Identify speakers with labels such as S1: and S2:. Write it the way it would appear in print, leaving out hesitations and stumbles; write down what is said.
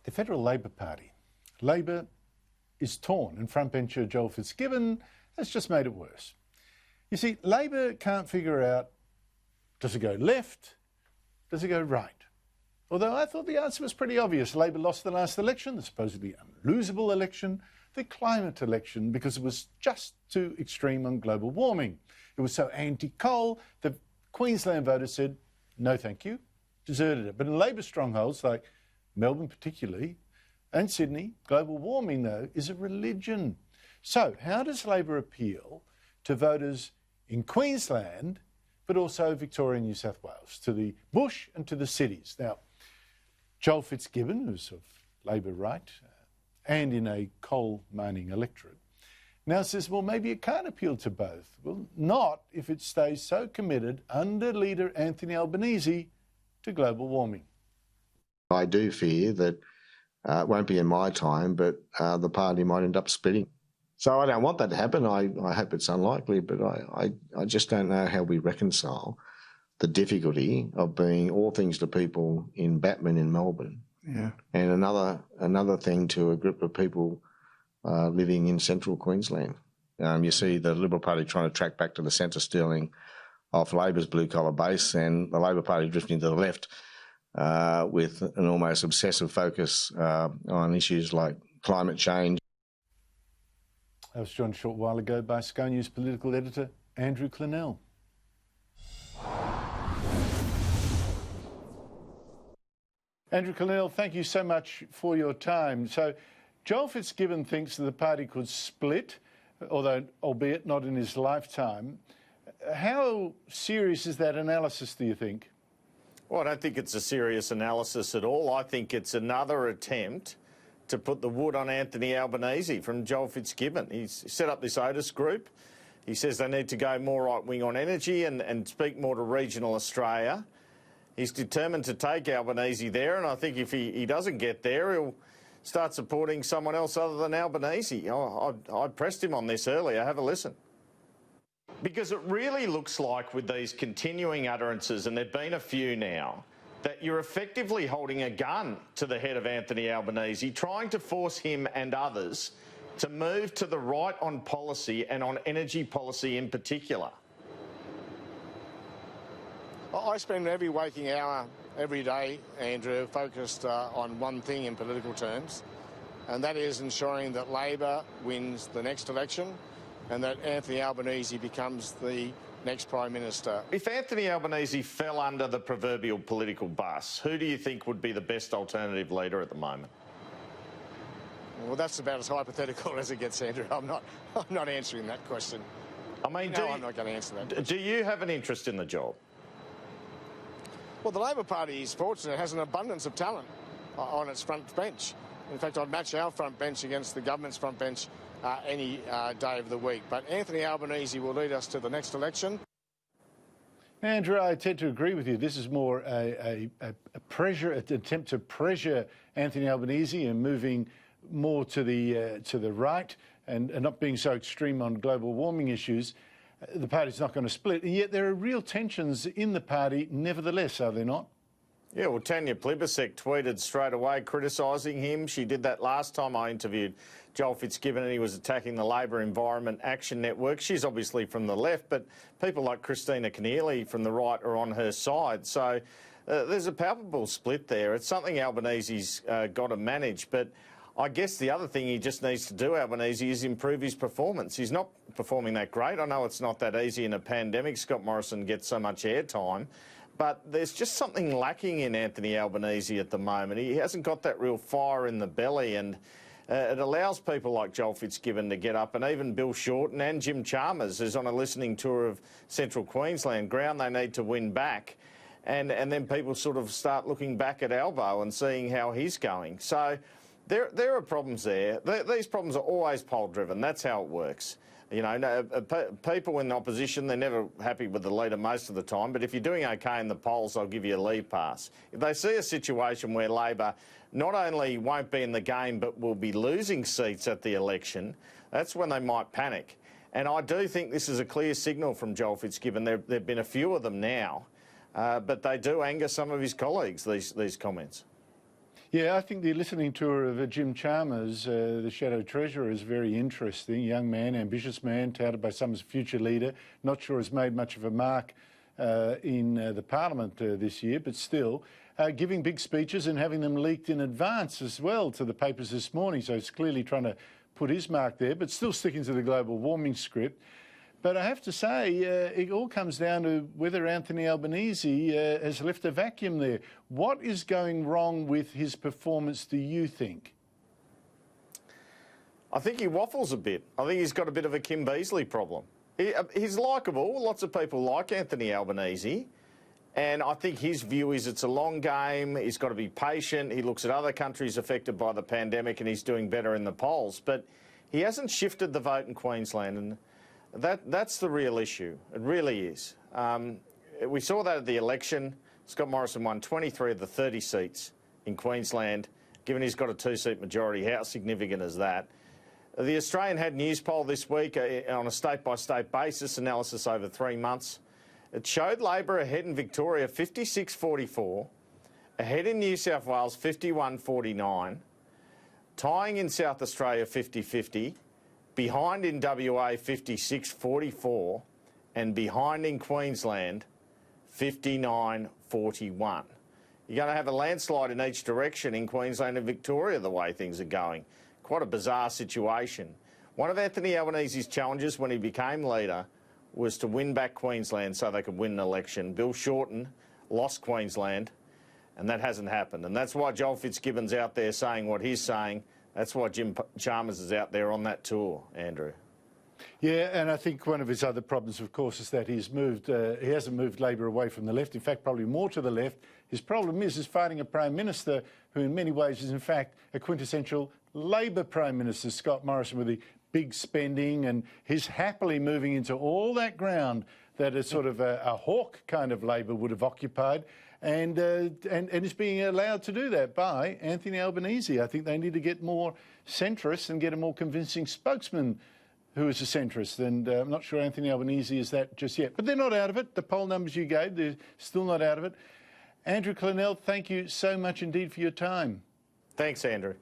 S1: The Federal Labor Party. Labor is torn, and frontbencher Joel Fitzgibbon has just made it worse. You see, Labor can't figure out, does it go left, does it go right? Although I thought the answer was pretty obvious. Labor lost the last election, the supposedly unlosable election, the climate election, because it was just too extreme on global warming. It was so anti-coal that Queensland voters said, no thank you, deserted it. But in Labor strongholds like Melbourne particularly, and Sydney, global warming, though, is a religion. So how does Labor appeal to voters in Queensland, but also Victoria and New South Wales, to the bush and to the cities? Now, Joel Fitzgibbon, who's of Labor right, and in a coal mining electorate, now says, well, maybe it can't appeal to both. Well, not if it stays so committed under Leader Anthony Albanese to global warming.
S2: I do fear that it won't be in my time, but the party might end up splitting. So I don't want that to happen. I hope it's unlikely, but I just don't know how we reconcile the difficulty of being all things to people in Batman in Melbourne, and another thing to a group of people living in central Queensland. You see the Liberal Party trying to track back to the centre, stealing off Labor's blue-collar base, and the Labor Party drifting to the left with an almost obsessive focus on issues like climate change.
S1: I was joined a short while ago by Sky News political editor Andrew Clennell. Andrew Clennell, thank you so much for your time. So Joel Fitzgibbon thinks that the party could split, although albeit not in his lifetime. How serious is that analysis, do you think?
S3: Well, I don't think it's a serious analysis at all. I think it's another attempt to put the wood on Anthony Albanese from Joel Fitzgibbon. He's set up this Otis group. He says they need to go more right-wing on energy and speak more to regional Australia. He's determined to take Albanese there, and I think if he doesn't get there, he'll start supporting someone else other than Albanese. I pressed him on this earlier. Have a listen. Because it really looks like with these continuing utterances, and there've been a few now, that you're effectively holding a gun to the head of Anthony Albanese, trying to force him and others to move to the right on policy and on energy policy in particular.
S4: I spend every waking hour every day, Andrew, focused on one thing in political terms, and that is ensuring that Labor wins the next election and that Anthony Albanese becomes the next Prime Minister.
S3: If Anthony Albanese fell under the proverbial political bus, who do you think would be the best alternative leader at the moment?
S4: Well, that's about as hypothetical as it gets, Andrew. I'm not answering that question.
S3: I mean,
S4: I'm not going to answer that question.
S3: Do you have an interest in the job?
S4: Well, the Labor Party is fortunate. It has an abundance of talent on its front bench. In fact, I'd match our front bench against the government's front bench any day of the week. But Anthony Albanese will lead us to the next election.
S1: Andrew, I tend to agree with you. This is more an attempt to pressure Anthony Albanese and moving more to the right and not being so extreme on global warming issues. The party's not going to split, and yet there are real tensions in the party nevertheless, are there not?
S3: Yeah, well, Tanya Plibersek tweeted straight away criticising him. She did that last time I interviewed Joel Fitzgibbon, and he was attacking the Labor Environment Action Network. She's obviously from the left, but people like Christina Keneally from the right are on her side. So there's a palpable split there. It's something Albanese's got to manage, but I guess the other thing he just needs to do, Albanese, is improve his performance. He's not performing that great. I know it's not that easy in a pandemic. Scott Morrison gets so much airtime. But there's just something lacking in Anthony Albanese at the moment. He hasn't got that real fire in the belly, and it allows people like Joel Fitzgibbon to get up, and even Bill Shorten and Jim Chalmers, who's on a listening tour of central Queensland, ground they need to win back. And then people sort of start looking back at Albo and seeing how he's going. So there are problems there. These problems are always poll-driven. That's how it works. You know, people in the opposition, they're never happy with the leader most of the time, but if you're doing OK in the polls, they'll give you a leave pass. If they see a situation where Labor not only won't be in the game but will be losing seats at the election, that's when they might panic. And I do think this is a clear signal from Joel Fitzgibbon. There have been a few of them now, but they do anger some of his colleagues, these comments.
S1: Yeah, I think the listening tour of Jim Chalmers, the Shadow Treasurer, is very interesting. Young man, ambitious man, touted by some as a future leader. Not sure has made much of a mark in the Parliament this year, but still giving big speeches and having them leaked in advance as well to the papers this morning. So he's clearly trying to put his mark there, but still sticking to the global warming script. But I have to say, it all comes down to whether Anthony Albanese has left a vacuum there. What is going wrong with his performance, do you think?
S3: I think he waffles a bit. I think he's got a bit of a Kim Beazley problem. He's likeable. Lots of people like Anthony Albanese. And I think his view is it's a long game. He's got to be patient. He looks at other countries affected by the pandemic and he's doing better in the polls. But he hasn't shifted the vote in Queensland. And that's the real issue. It really is. We saw that at the election. Scott Morrison won 23 of the 30 seats in Queensland. Given he's got a two-seat majority, how significant is that? The Australian had news poll this week on a state-by-state basis, analysis over 3 months. It showed Labor ahead in Victoria 56-44, ahead in New South Wales 51-49, tying in South Australia 50-50, behind in WA 56-44 and behind in Queensland 59-41. You're going to have a landslide in each direction in Queensland and Victoria the way things are going. Quite a bizarre situation. One of Anthony Albanese's challenges when he became leader was to win back Queensland so they could win an election. Bill Shorten lost Queensland and that hasn't happened. And that's why Joel Fitzgibbon's out there saying what he's saying. That's why Jim Chalmers is out there on that tour, Andrew.
S1: Yeah, and I think one of his other problems, of course, is that he hasn't moved Labor away from the left. In fact, probably more to the left. His problem is fighting a Prime Minister who in many ways is, in fact, a quintessential Labor Prime Minister, Scott Morrison, with the big spending, and he's happily moving into all that ground that a sort of a hawk kind of Labor would have occupied. And is being allowed to do that by Anthony Albanese. I think they need to get more centrists and get a more convincing spokesman who is a centrist. And I'm not sure Anthony Albanese is that just yet. But they're not out of it. The poll numbers you gave, they're still not out of it. Andrew Clennell, thank you so much indeed for your time.
S3: Thanks, Andrew.